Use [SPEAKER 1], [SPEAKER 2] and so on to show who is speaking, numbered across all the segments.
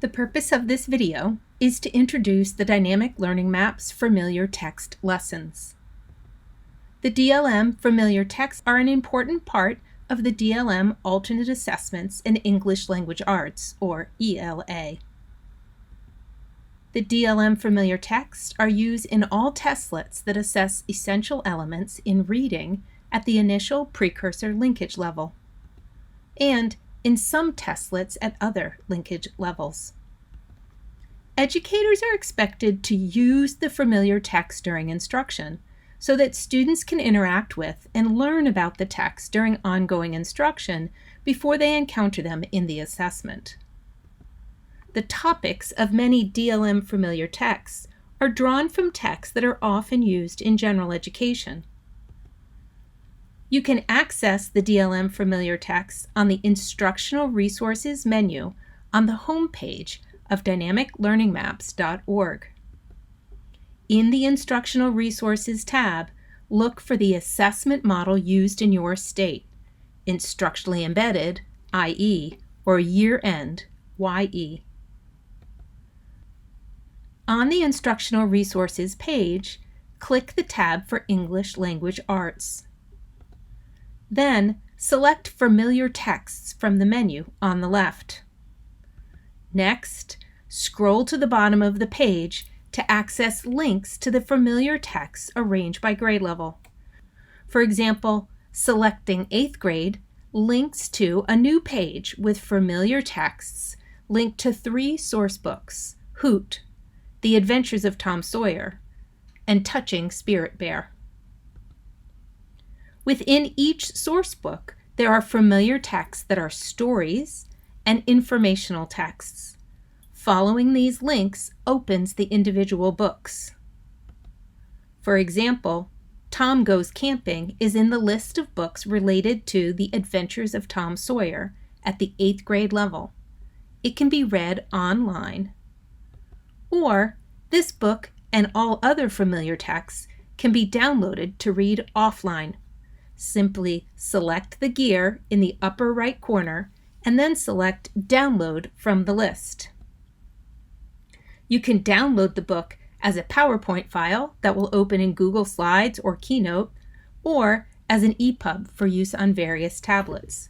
[SPEAKER 1] The purpose of this video is to introduce the Dynamic Learning Maps Familiar Text lessons. The DLM Familiar Texts are an important part of the DLM Alternate Assessments in English Language Arts, or ELA. The DLM Familiar Texts are used in all testlets that assess essential elements in reading at the initial precursor linkage level, and in some testlets at other linkage levels. Educators are expected to use the familiar text during instruction so that students can interact with and learn about the text during ongoing instruction before they encounter them in the assessment. The topics of many DLM familiar texts are drawn from texts that are often used in general education. You can access the DLM familiar texts on the Instructional Resources menu on the home page of dynamiclearningmaps.org. In the Instructional Resources tab, look for the assessment model used in your state, Instructionally Embedded, IE, or Year End, YE. On the Instructional Resources page, click the tab for English Language Arts. Then, select Familiar Texts from the menu on the left. Next, scroll to the bottom of the page to access links to the familiar texts arranged by grade level. For example, selecting 8th grade links to a new page with familiar texts linked to 3 source books: Hoot, The Adventures of Tom Sawyer, and Touching Spirit Bear. Within each source book, there are familiar texts that are stories and informational texts. Following these links opens the individual books. For example, Tom Goes Camping is in the list of books related to The Adventures of Tom Sawyer at the 8th grade level. It can be read online. Or, this book and all other familiar texts can be downloaded to read offline. Simply select the gear in the upper right corner and then select Download from the list. You can download the book as a PowerPoint file that will open in Google Slides or Keynote, or as an EPUB for use on various tablets.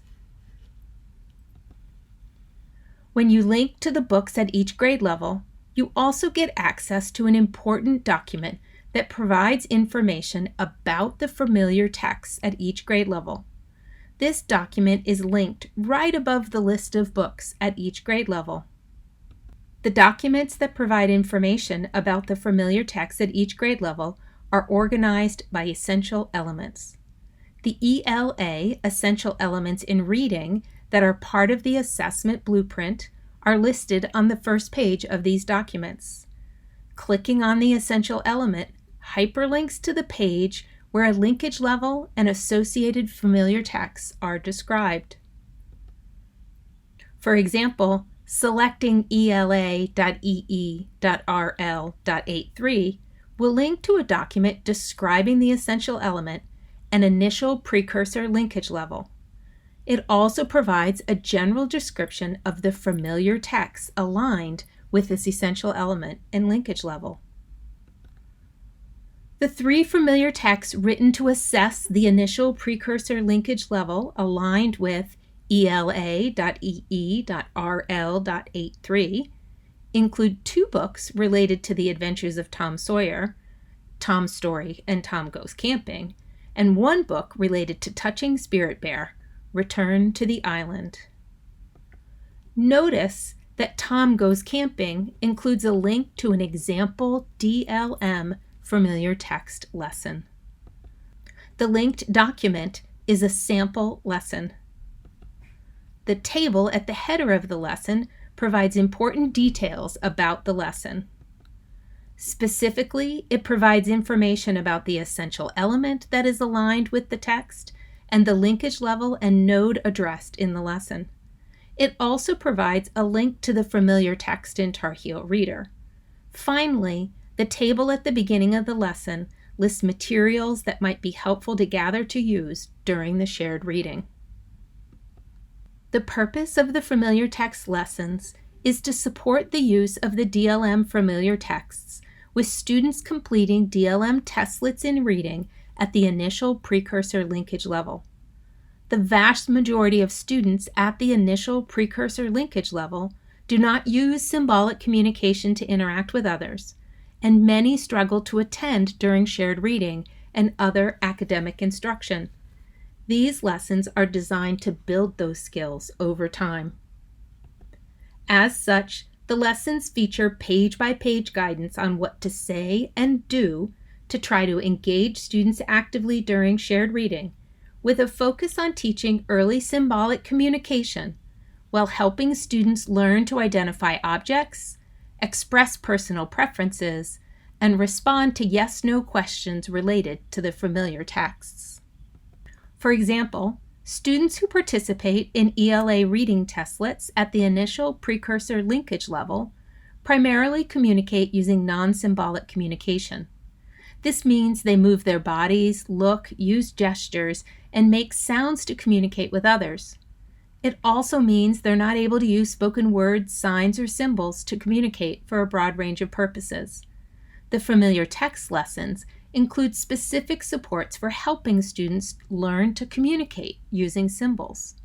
[SPEAKER 1] When you link to the books at each grade level, you also get access to an important document that provides information about the familiar texts at each grade level. This document is linked right above the list of books at each grade level. The documents that provide information about the familiar texts at each grade level are organized by essential elements. The ELA essential elements in reading that are part of the assessment blueprint are listed on the first page of these documents. Clicking on the essential element hyperlinks to the page where a linkage level and associated familiar texts are described. For example, selecting ELA.EE.RL.83 will link to a document describing the essential element and initial precursor linkage level. It also provides a general description of the familiar texts aligned with this essential element and linkage level. The 3 familiar texts written to assess the initial precursor linkage level aligned with ELA.EE.RL.83 include 2 books related to The Adventures of Tom Sawyer, Tom's Story and Tom Goes Camping, and 1 book related to Touching Spirit Bear, Return to the Island. Notice that Tom Goes Camping includes a link to an example DLM familiar text lesson. The linked document is a sample lesson. The table at the header of the lesson provides important details about the lesson. Specifically, it provides information about the essential element that is aligned with the text and the linkage level and node addressed in the lesson. It also provides a link to the familiar text in Tar Heel Reader. Finally, the table at the beginning of the lesson lists materials that might be helpful to gather to use during the shared reading. The purpose of the familiar text lessons is to support the use of the DLM familiar texts, with students completing DLM testlets in reading at the initial precursor linkage level. The vast majority of students at the initial precursor linkage level do not use symbolic communication to interact with others, and many struggle to attend during shared reading and other academic instruction. These lessons are designed to build those skills over time. As such, the lessons feature page-by-page guidance on what to say and do to try to engage students actively during shared reading, with a focus on teaching early symbolic communication while helping students learn to identify objects, express personal preferences, and respond to yes/no questions related to the familiar texts. For example, students who participate in ELA reading testlets at the initial precursor linkage level primarily communicate using non-symbolic communication. This means they move their bodies, look, use gestures, and make sounds to communicate with others. It also means they're not able to use spoken words, signs, or symbols to communicate for a broad range of purposes. The familiar text lessons include specific supports for helping students learn to communicate using symbols.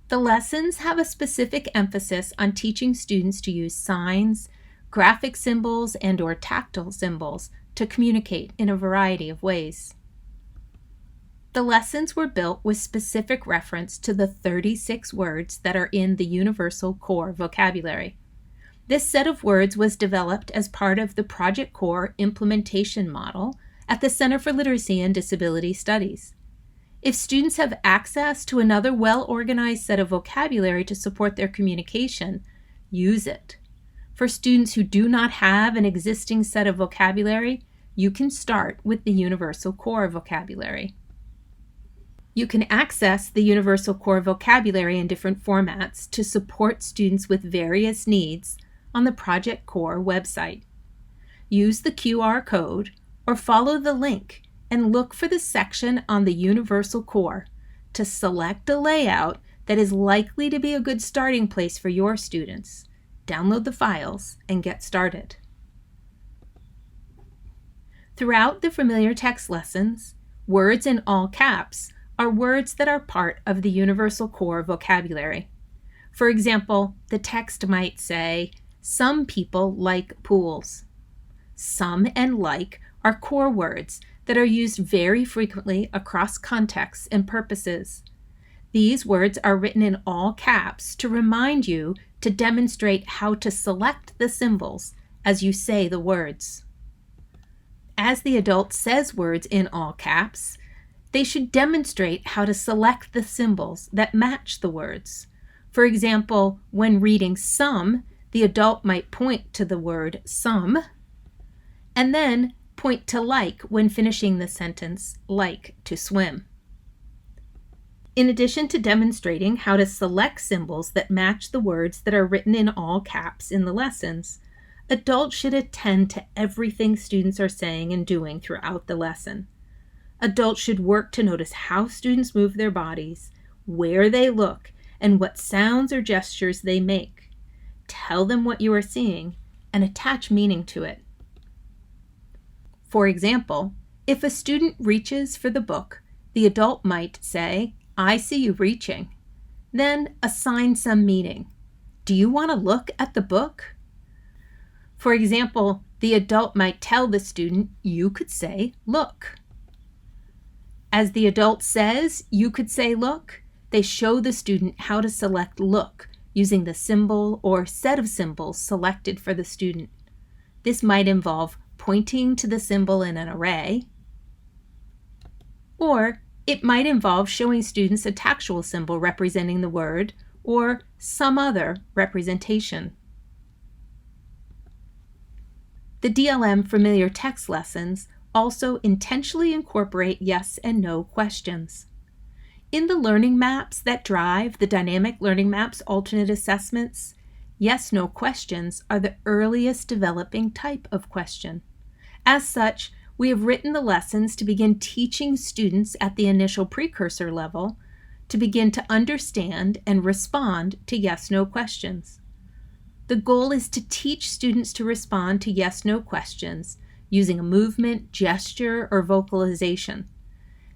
[SPEAKER 1] The lessons have a specific emphasis on teaching students to use signs, graphic symbols, and/or tactile symbols to communicate in a variety of ways. The lessons were built with specific reference to the 36 words that are in the Universal Core vocabulary. This set of words was developed as part of the Project Core implementation model at the Center for Literacy and Disability Studies. If students have access to another well-organized set of vocabulary to support their communication, use it. For students who do not have an existing set of vocabulary, you can start with the Universal Core vocabulary. You can access the Universal Core vocabulary in different formats to support students with various needs on the Project Core website. Use the QR code or follow the link and look for the section on the Universal Core to select a layout that is likely to be a good starting place for your students. Download the files and get started. Throughout the familiar text lessons, words in all caps are words that are part of the Universal Core vocabulary. For example, the text might say, "Some people like pools." Some and like are core words that are used very frequently across contexts and purposes. These words are written in all caps to remind you to demonstrate how to select the symbols as you say the words. As the adult says words in all caps, they should demonstrate how to select the symbols that match the words. For example, when reading some, the adult might point to the word some, and then point to like when finishing the sentence, like to swim. In addition to demonstrating how to select symbols that match the words that are written in all caps in the lessons, adults should attend to everything students are saying and doing throughout the lesson. Adults should work to notice how students move their bodies, where they look, and what sounds or gestures they make. Tell them what you are seeing and attach meaning to it. For example, if a student reaches for the book, the adult might say, "I see you reaching." Then assign some meaning. Do you want to look at the book? For example, the adult might tell the student, "You could say, look." As the adult says, "You could say, look," they show the student how to select look using the symbol or set of symbols selected for the student. This might involve pointing to the symbol in an array, or it might involve showing students a tactual symbol representing the word or some other representation. The DLM familiar text lessons also intentionally incorporate yes and no questions. In the learning maps that drive the dynamic learning maps alternate assessments, yes/no questions are the earliest developing type of question. As such, we have written the lessons to begin teaching students at the initial precursor level to begin to understand and respond to yes/no questions. The goal is to teach students to respond to yes/no questions using a movement, gesture, or vocalization.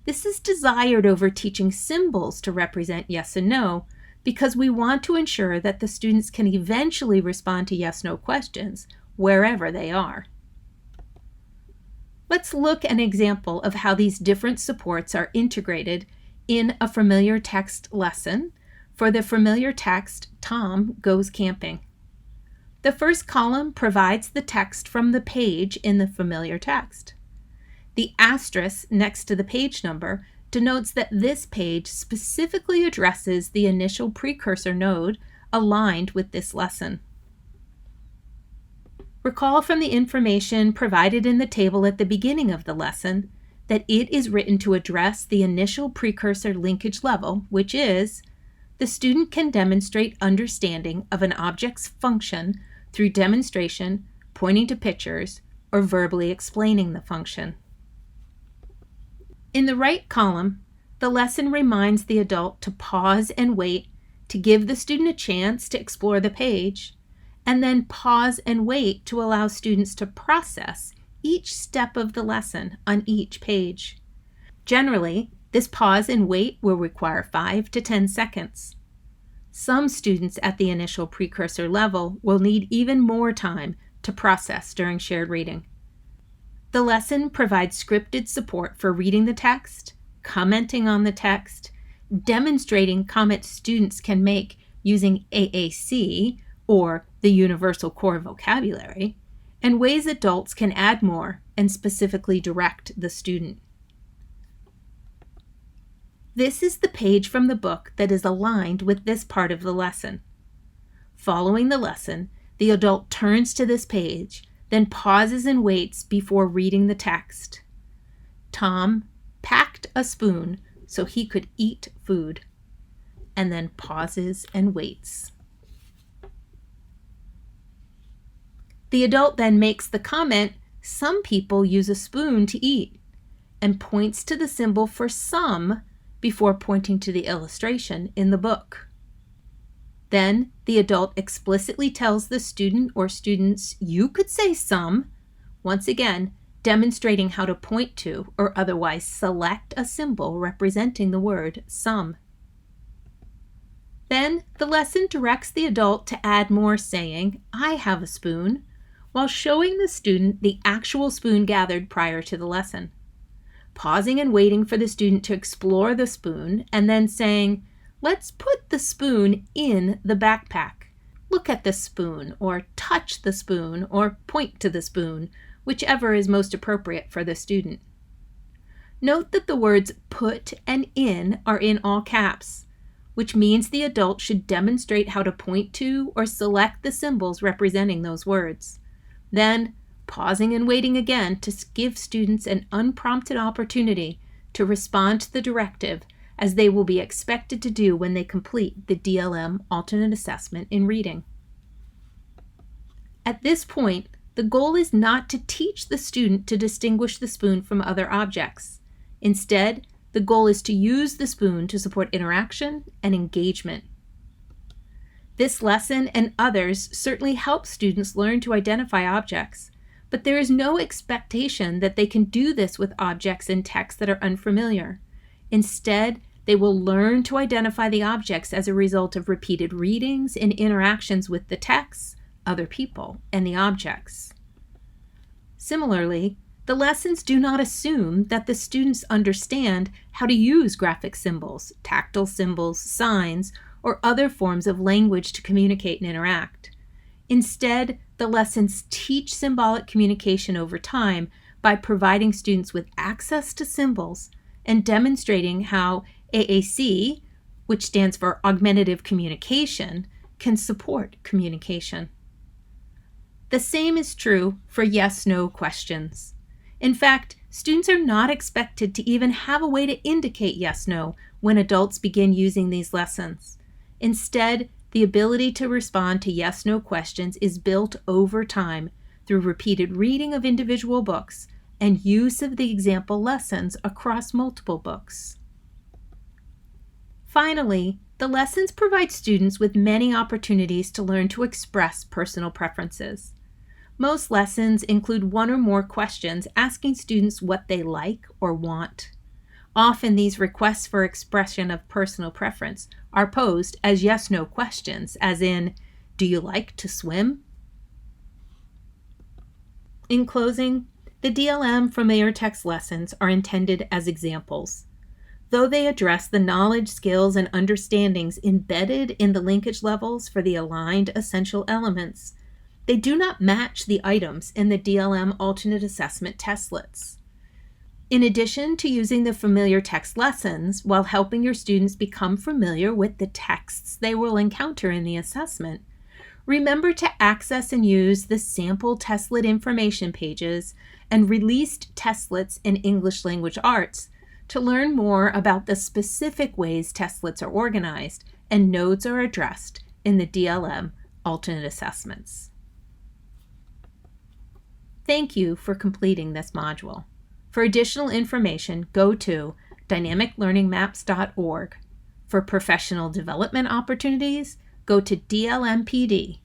[SPEAKER 1] This is desired over teaching symbols to represent yes and no because we want to ensure that the students can eventually respond to yes/no questions wherever they are. Let's look at an example of how these different supports are integrated in a familiar text lesson for the familiar text Tom Goes Camping. The first column provides the text from the page in the familiar text. The asterisk next to the page number denotes that this page specifically addresses the initial precursor node aligned with this lesson. Recall from the information provided in the table at the beginning of the lesson that it is written to address the initial precursor linkage level, which is the student can demonstrate understanding of an object's function through demonstration, pointing to pictures, or verbally explaining the function. In the right column, the lesson reminds the adult to pause and wait to give the student a chance to explore the page, and then pause and wait to allow students to process each step of the lesson on each page. Generally, this pause and wait will require 5 to 10 seconds. Some students at the initial precursor level will need even more time to process during shared reading. The lesson provides scripted support for reading the text, commenting on the text, demonstrating comments students can make using AAC, or the Universal Core Vocabulary, and ways adults can add more and specifically direct the student. This is the page from the book that is aligned with this part of the lesson. Following the lesson, the adult turns to this page, then pauses and waits before reading the text. Tom packed a spoon so he could eat food, and then pauses and waits. The adult then makes the comment, "Some people use a spoon to eat," and points to the symbol for some before pointing to the illustration in the book. Then the adult explicitly tells the student or students, "You could say some," once again demonstrating how to point to or otherwise select a symbol representing the word some. Then the lesson directs the adult to add more, saying, "I have a spoon," while showing the student the actual spoon gathered prior to the lesson. Pausing and waiting for the student to explore the spoon, and then saying, "Let's put the spoon in the backpack. Look at the spoon," or "touch the spoon," or "point to the spoon," whichever is most appropriate for the student. Note that the words "put" and "in" are in all caps, which means the adult should demonstrate how to point to or select the symbols representing those words. Then, pausing and waiting again to give students an unprompted opportunity to respond to the directive, as they will be expected to do when they complete the DLM alternate assessment in reading. At this point, the goal is not to teach the student to distinguish the spoon from other objects. Instead, the goal is to use the spoon to support interaction and engagement. This lesson and others certainly help students learn to identify objects, but there is no expectation that they can do this with objects and text that are unfamiliar. Instead, they will learn to identify the objects as a result of repeated readings and interactions with the text, other people, and the objects. Similarly, the lessons do not assume that the students understand how to use graphic symbols, tactile symbols, signs, or other forms of language to communicate and interact. Instead, the lessons teach symbolic communication over time by providing students with access to symbols and demonstrating how AAC, which stands for Augmentative Communication, can support communication. The same is true for yes/no questions. In fact, students are not expected to even have a way to indicate yes/no when adults begin using these lessons. Instead, the ability to respond to yes/no questions is built over time through repeated reading of individual books and use of the example lessons across multiple books. Finally, The lessons provide students with many opportunities to learn to express personal preferences. Most lessons include one or more questions asking students what they like or want. Often these requests for expression of personal preference are posed as yes/no questions, as in, do you like to swim? In closing, the DLM familiar text lessons are intended as examples. Though they address the knowledge, skills, and understandings embedded in the linkage levels for the aligned essential elements, they do not match the items in the DLM alternate assessment testlets. In addition to using the familiar text lessons while helping your students become familiar with the texts they will encounter in the assessment, remember to access and use the sample testlet information pages and released testlets in English Language Arts to learn more about the specific ways testlets are organized and nodes are addressed in the DLM alternate assessments. Thank you for completing this module. For additional information, go to dynamiclearningmaps.org. For professional development opportunities, go to dlmpd.com.